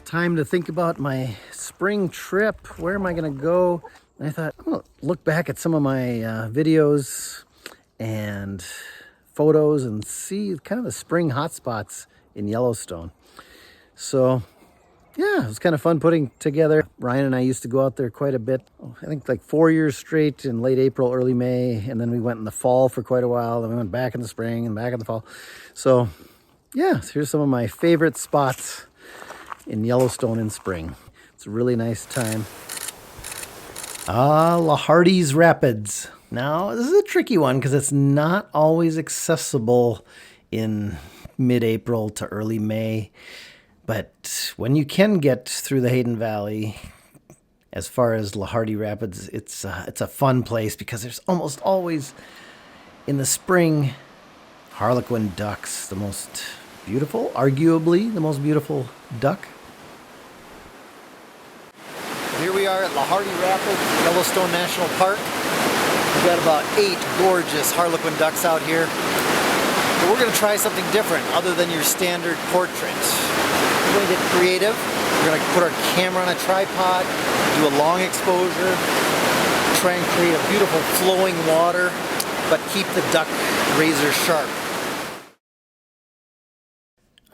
Time to think about my spring trip. Where am I going to go? And I thought, I'm going to look back at some of my videos and photos and see kind of the spring hotspots in Yellowstone. So yeah, it was kind of fun putting together. Ryan and I used to go out there quite a bit. I think like 4 years straight in late April, early May. And then we went in the fall for quite a while. Then we went back in the spring and back in the fall. So yeah, so here's some of my favorite spots in Yellowstone in spring. It's a really nice time. LeHardys Rapids. Now, this is a tricky one because it's not always accessible in mid-April to early May. But when you can get through the Hayden Valley, as far as LeHardys Rapids, it's a fun place because there's almost always, in the spring, Harlequin ducks, the most beautiful, arguably the most beautiful duck. Here we are at LeHardys Rapids, Yellowstone National Park. We've got about 8 gorgeous Harlequin ducks out here. But we're going to try something different other than your standard portrait. We're going to get creative. We're going to put our camera on a tripod, do a long exposure, try and create a beautiful flowing water, but keep the duck razor sharp.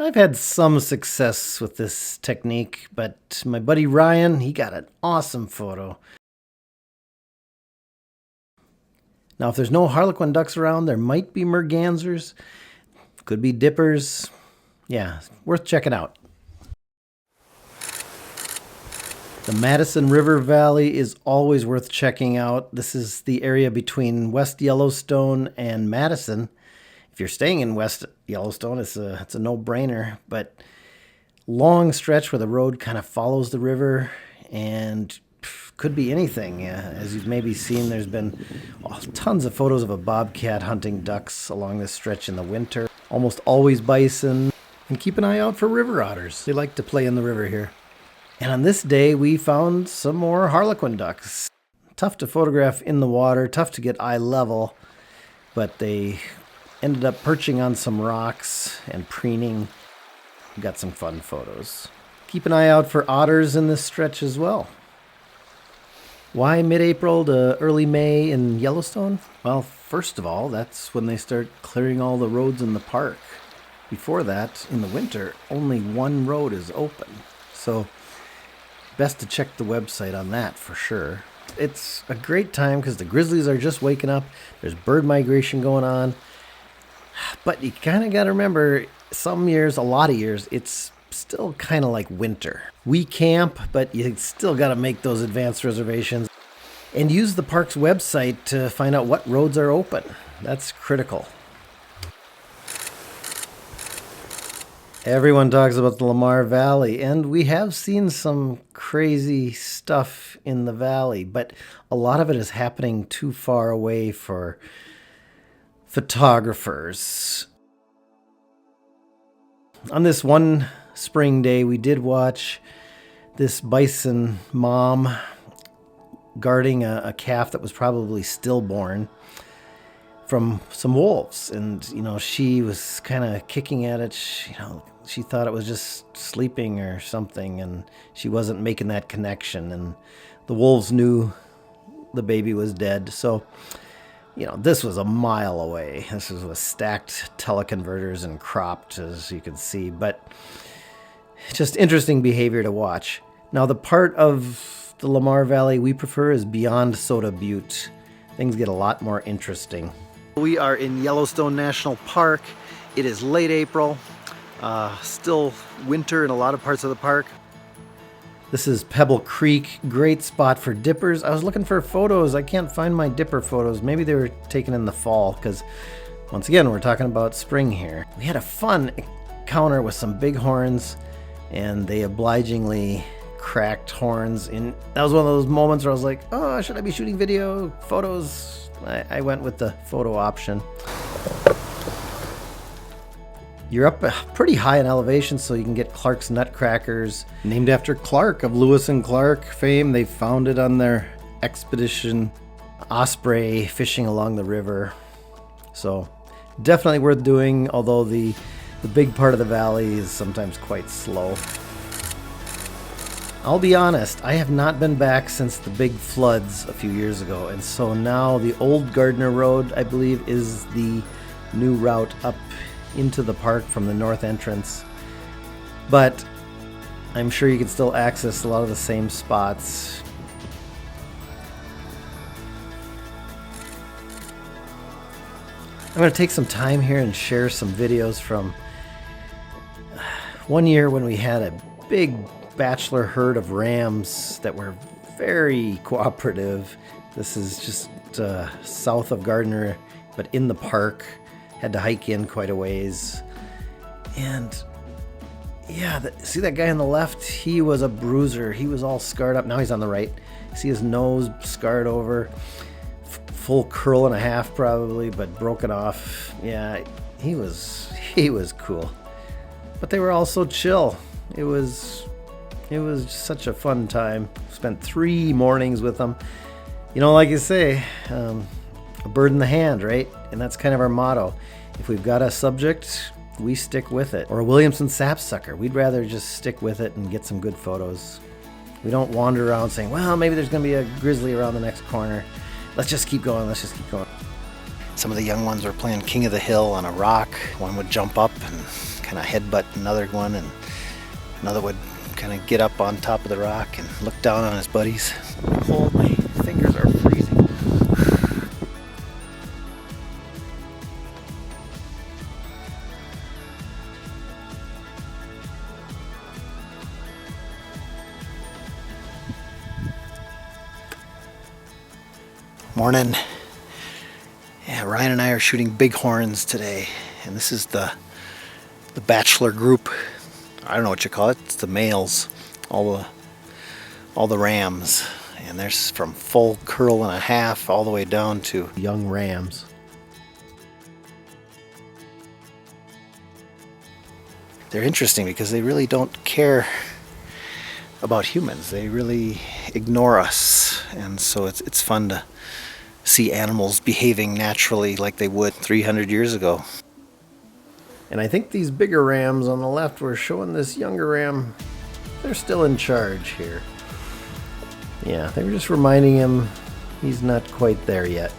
I've had some success with this technique, but my buddy Ryan, he got an awesome photo. Now, if there's no Harlequin ducks around, there might be mergansers, could be dippers. Yeah, worth checking out. The Madison River Valley is always worth checking out. This is the area between West Yellowstone and Madison. If you're staying in West Yellowstone, it's a no-brainer, but long stretch where the road kind of follows the river and could be anything. As you've maybe seen, there's been tons of photos of a bobcat hunting ducks along this stretch in the winter. Almost always bison. And keep an eye out for river otters. They like to play in the river here. And on this day, we found some more Harlequin ducks. Tough to photograph in the water, tough to get eye level, but they ended up perching on some rocks and preening. We got some fun photos. Keep an eye out for otters in this stretch as well. Why mid-April to early May in Yellowstone? Well, first of all, that's when they start clearing all the roads in the park. Before that, in the winter, only one road is open. So, best to check the website on that for sure. It's a great time because the Grizzlies are just waking up. There's bird migration going on. But you kind of got to remember, some years, a lot of years, it's still kind of like winter. We camp, but you still got to make those advanced reservations. And use the park's website to find out what roads are open. That's critical. Everyone talks about the Lamar Valley, and we have seen some crazy stuff in the valley, but a lot of it is happening too far away for photographers. On this one spring day, we did watch this bison mom guarding a calf that was probably stillborn from some wolves. And, she was kind of kicking at it. she thought it was just sleeping or something, and she wasn't making that connection. And the wolves knew the baby was dead. So, this was a mile away. This was with stacked teleconverters and cropped, as you can see. But just interesting behavior to watch. Now, the part of the Lamar Valley we prefer is beyond Soda Butte. Things get a lot more interesting. We are in Yellowstone National Park. It is late April. Still winter in a lot of parts of the park. This is Pebble Creek, great spot for dippers. I was looking for photos. I can't find my dipper photos. Maybe they were taken in the fall, because once again, we're talking about spring here. We had a fun encounter with some bighorns, and they obligingly cracked horns. And that was one of those moments where I was like, oh, should I be shooting video, photos? I went with the photo option. You're up pretty high in elevation, so you can get Clark's Nutcrackers. Named after Clark of Lewis and Clark fame. They found it on their expedition osprey fishing along the river. So definitely worth doing, although the big part of the valley is sometimes quite slow. I'll be honest, I have not been back since the big floods a few years ago, and so now the old Gardner Road, I believe, is the new route up into the park from the north entrance. But I'm sure you can still access a lot of the same spots. I'm going to take some time here and share some videos from one year when we had a big bachelor herd of rams that were very cooperative. This is just south of Gardner, but in the park. Had to hike in quite a ways. And yeah, see that guy on the left? He was a bruiser. He was all scarred up. Now he's on the right. See his nose scarred over. Full curl and a half probably, but broken off. Yeah, he was cool. But they were all so chill. It was such a fun time. Spent 3 mornings with them. Like you say, a bird in the hand, right? And that's kind of our motto. If we've got a subject, we stick with it. Or a Williamson sapsucker. We'd rather just stick with it and get some good photos. We don't wander around saying, well, maybe there's going to be a grizzly around the next corner. Let's just keep going. Let's just keep going. Some of the young ones were playing King of the Hill on a rock. One would jump up and kind of headbutt another one, and another would kind of get up on top of the rock and look down on his buddies. Cold, my fingers are freezing. Morning. Yeah, Ryan and I are shooting bighorns today, and this is the bachelor group. I don't know what you call it. It's the males, all the rams, and there's from full curl and a half all the way down to young rams. They're interesting because they really don't care about humans. They really ignore us, and so it's fun to see animals behaving naturally like they would 300 years ago. And I think these bigger rams on the left were showing this younger ram they're still in charge here. Yeah, they were just reminding him he's not quite there yet.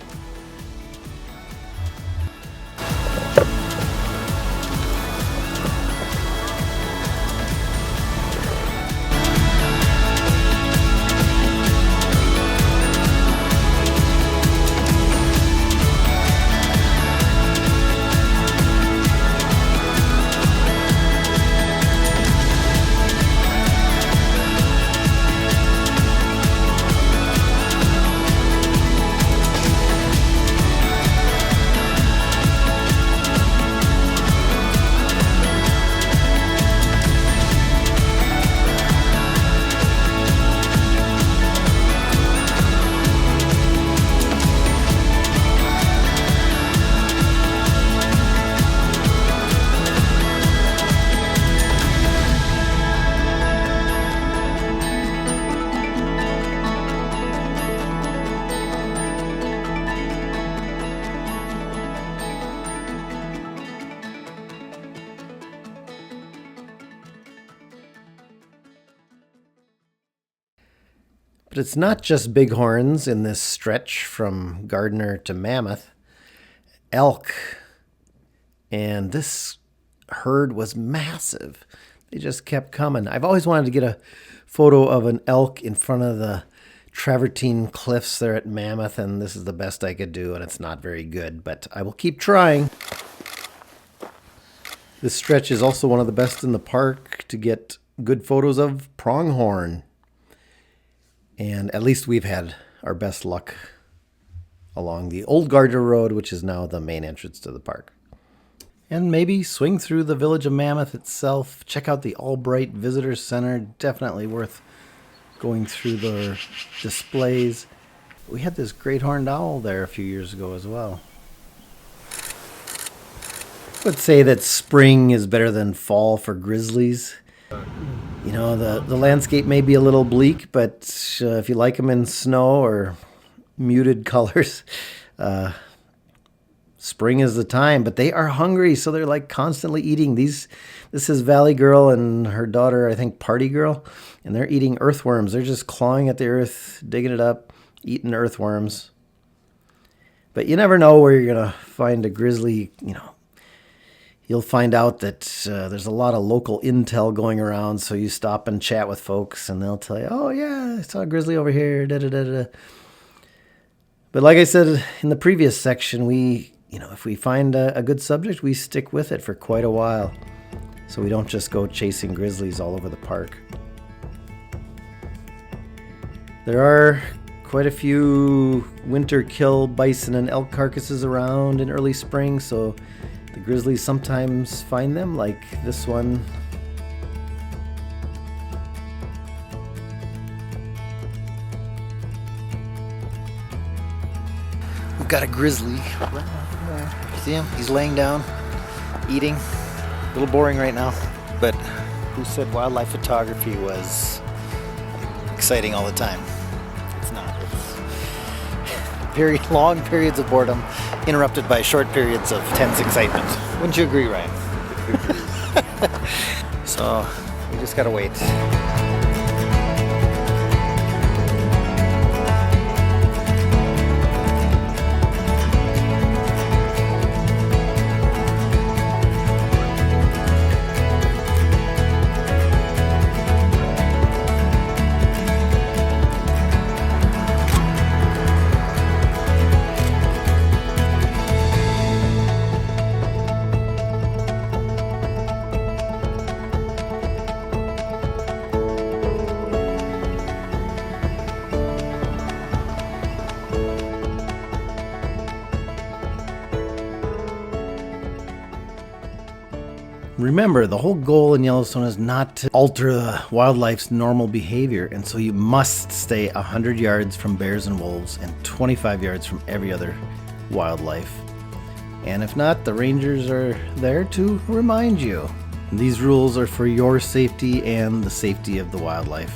But it's not just bighorns in this stretch from Gardner to Mammoth. Elk. And this herd was massive. They just kept coming. I've always wanted to get a photo of an elk in front of the travertine cliffs there at Mammoth, and this is the best I could do, and it's not very good, but I will keep trying. This stretch is also one of the best in the park to get good photos of pronghorn. And at least we've had our best luck along the old Gardner Road, which is now the main entrance to the park. And maybe swing through the village of Mammoth itself. Check out the Albright Visitor Center. Definitely worth going through their displays. We had this great horned owl there a few years ago as well. I would say that spring is better than fall for grizzlies. You know, the landscape may be a little bleak, but if you like them in snow or muted colors, spring is the time. But they are hungry, so they're like constantly eating. This is Valley Girl and her daughter, I think Party Girl, and they're eating earthworms. They're just clawing at the earth, digging it up, eating earthworms. But you never know where you're going to find a grizzly, you know. You'll find out that there's a lot of local intel going around, so you stop and chat with folks, and they'll tell you, oh, yeah, I saw a grizzly over here, da-da-da-da. But like I said in the previous section, if we find a good subject, we stick with it for quite a while, so we don't just go chasing grizzlies all over the park. There are quite a few winter kill bison and elk carcasses around in early spring, so the grizzlies sometimes find them, like this one. We've got a grizzly right there. See him? He's laying down, eating. A little boring right now, but who said wildlife photography was exciting all the time? It's not. It's long periods of boredom interrupted by short periods of tense excitement. Wouldn't you agree, Ryan? So we just gotta wait. Remember, the whole goal in Yellowstone is not to alter the wildlife's normal behavior, and so you must stay 100 yards from bears and wolves and 25 yards from every other wildlife. And if not, the rangers are there to remind you. These rules are for your safety and the safety of the wildlife.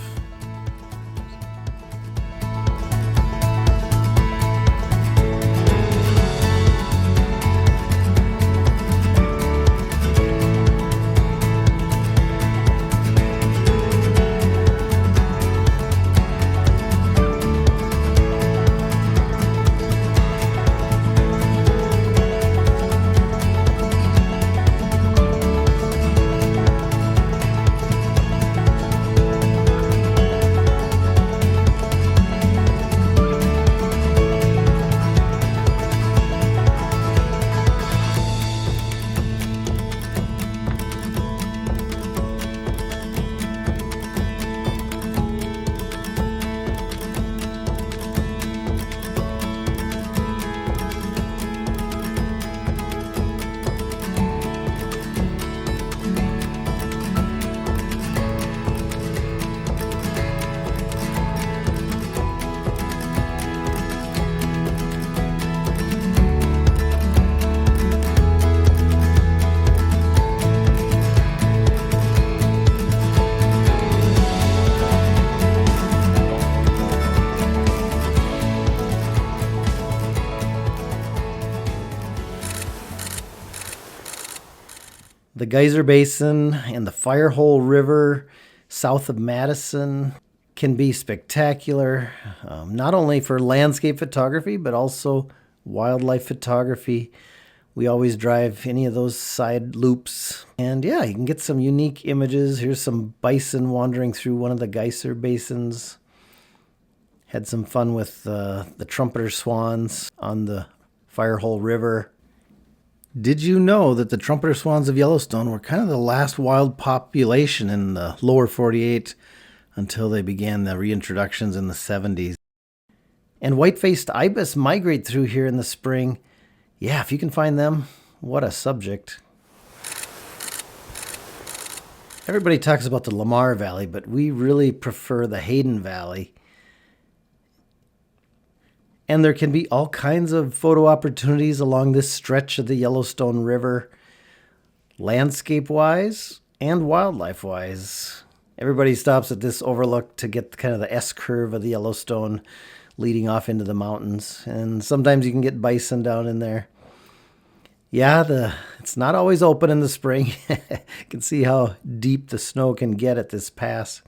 The Geyser Basin and the Firehole River south of Madison. can be spectacular, not only for landscape photography, but also wildlife photography. We always drive any of those side loops. And yeah, you can get some unique images. Here's some bison wandering through one of the geyser basins. Had some fun with the trumpeter swans on the Firehole River. Did you know that the trumpeter swans of Yellowstone were kind of the last wild population in the lower 48 until they began the reintroductions in the 70s? And white-faced ibis migrate through here in the spring. Yeah, if you can find them, what a subject. Everybody talks about the Lamar Valley, but we really prefer the Hayden Valley. And there can be all kinds of photo opportunities along this stretch of the Yellowstone River, landscape-wise and wildlife-wise. Everybody stops at this overlook to get kind of the S-curve of the Yellowstone leading off into the mountains. And sometimes you can get bison down in there. Yeah, it's not always open in the spring. You can see how deep the snow can get at this pass.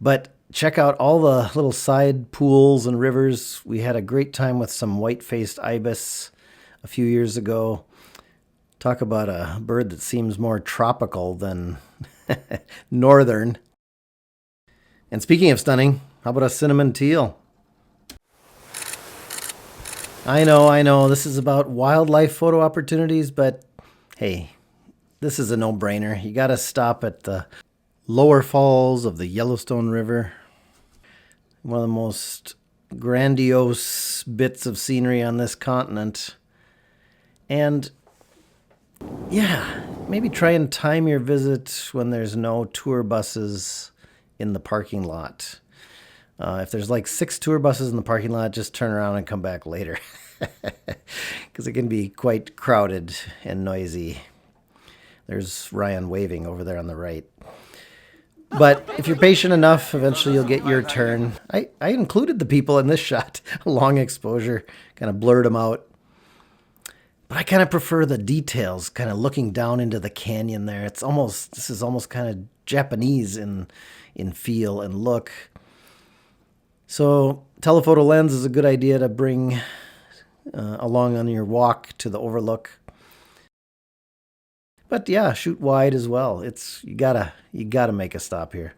But check out all the little side pools and rivers. We had a great time with some white-faced ibis a few years ago. Talk about a bird that seems more tropical than northern. And speaking of stunning, how about a cinnamon teal? I know, this is about wildlife photo opportunities, but hey, this is a no-brainer. You gotta stop at the lower falls of the Yellowstone River. One of the most grandiose bits of scenery on this continent. And yeah, maybe try and time your visit when there's no tour buses in the parking lot. If there's like 6 tour buses in the parking lot, just turn around and come back later. Because it can be quite crowded and noisy. There's Ryan waving over there on the right. But if you're patient enough, eventually you'll get your turn. I included the people in this shot. Long exposure, kind of blurred them out. But I kind of prefer the details, kind of looking down into the canyon there. This is almost kind of Japanese in feel and look. So telephoto lens is a good idea to bring along on your walk to the overlook. But yeah, shoot wide as well. You gotta make a stop here.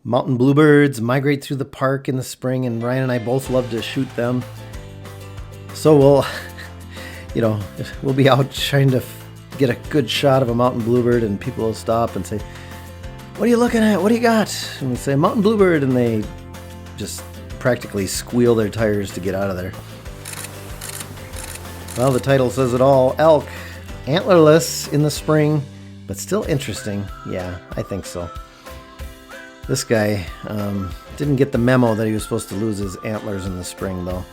Mountain bluebirds migrate through the park in the spring, and Ryan and I both love to shoot them. So we'll be out trying to get a good shot of a mountain bluebird, and people will stop and say, "What are you looking at? What do you got?" And we say, "Mountain bluebird," and they just practically squeal their tires to get out of there. Well, the title says it all. Elk. Antlerless in the spring, but still interesting. Yeah, I think so. This guy didn't get the memo that he was supposed to lose his antlers in the spring, though.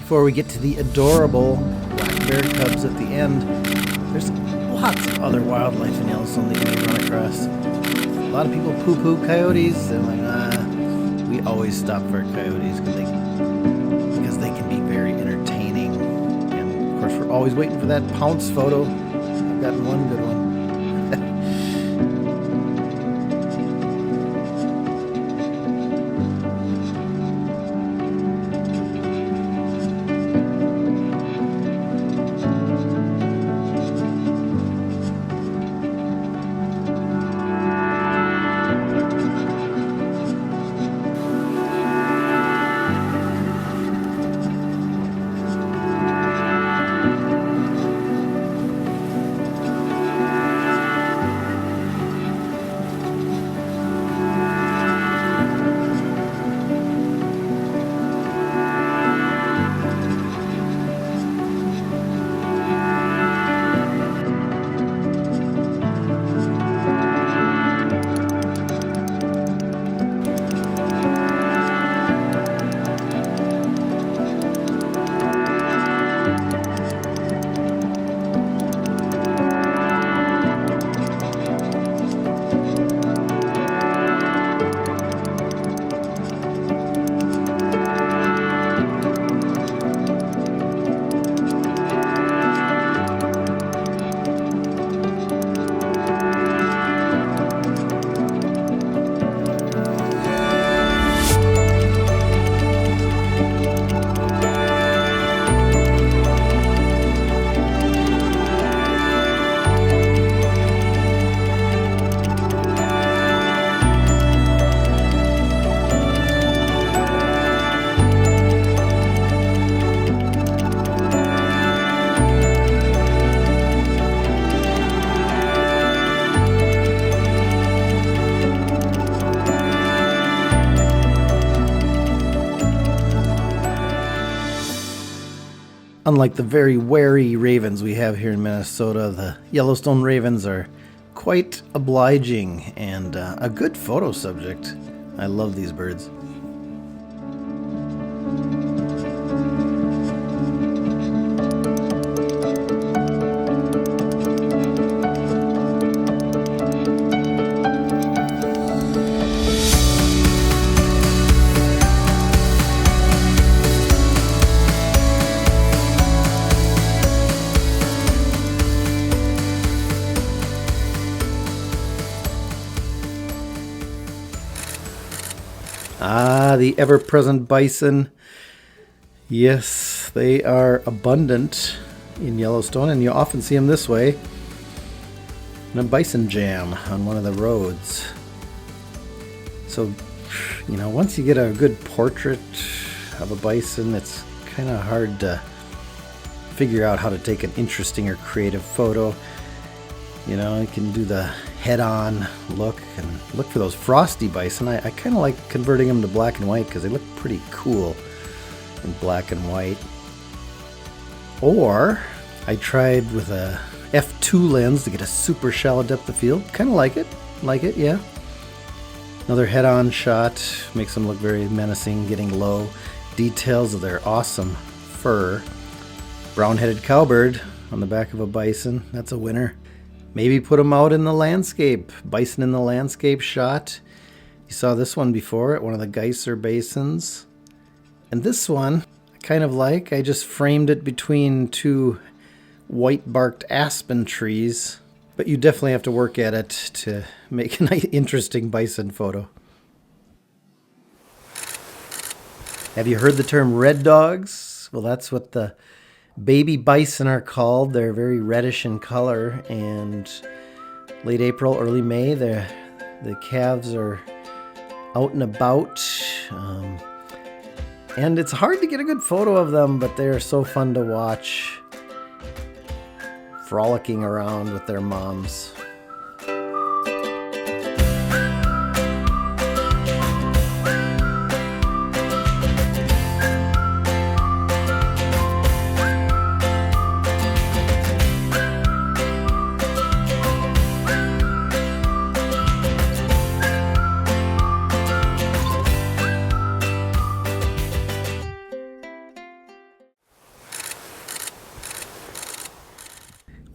Before we get to the adorable black bear cubs at the end, there's lots of other wildlife in Yellowstone that you may run across. A lot of people poo-poo coyotes, and we always stop for coyotes because they can be very entertaining. And of course, we're always waiting for that pounce photo. I've gotten one good one. Unlike the very wary ravens we have here in Minnesota, the Yellowstone ravens are quite obliging and a good photo subject. I love these birds. Ah, the ever-present bison. Yes, they are abundant in Yellowstone, and you often see them this way in a bison jam on one of the roads. So, you know, once you get a good portrait of a bison, it's kind of hard to figure out how to take an interesting or creative photo. You know, you can do the head-on look and look for those frosty bison. I kind of like converting them to black and white because they look pretty cool in black and white. Or I tried with a f2 lens to get a super shallow depth of field. Kind of like it, yeah. Another head-on shot makes them look very menacing, getting low. Details of their awesome fur. Brown-headed cowbird on the back of a bison. That's a winner. Maybe put them out in the landscape. Bison in the landscape shot. You saw this one before at one of the Geyser Basins. And this one, I kind of like. I just framed it between two white-barked aspen trees. But you definitely have to work at it to make an interesting bison photo. Have you heard the term red dogs? Well, that's what the baby bison are called. They're very reddish in color, and late April, early May, the calves are out and about. And it's hard to get a good photo of them, but they're so fun to watch, frolicking around with their moms.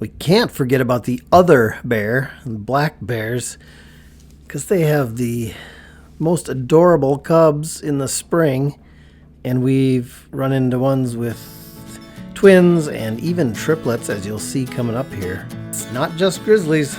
We can't forget about the other bear, the black bears, because they have the most adorable cubs in the spring, and we've run into ones with twins and even triplets, as you'll see coming up here. It's not just grizzlies.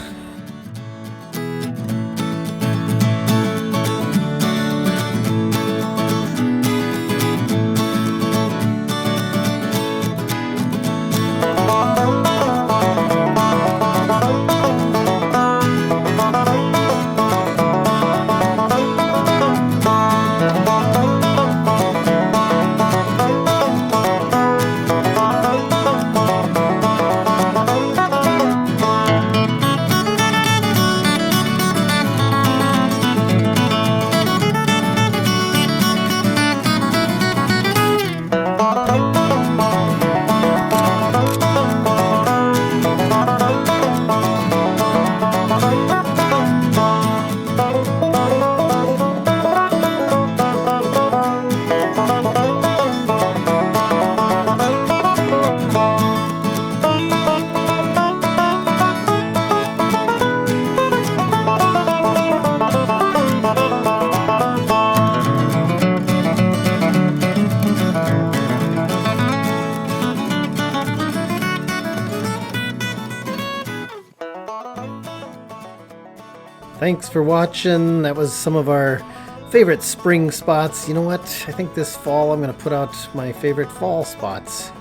Thanks for watching. That was some of our favorite spring spots. You know what? I think this fall I'm going to put out my favorite fall spots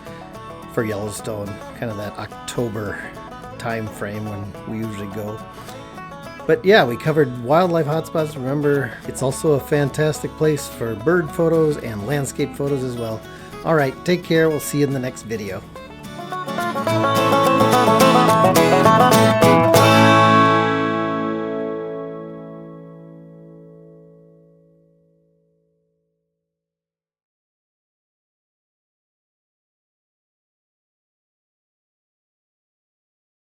for Yellowstone. Kind of that October time frame when we usually go. But yeah, we covered wildlife hotspots. Remember, it's also a fantastic place for bird photos and landscape photos as well. All right, take care. We'll see you in the next video.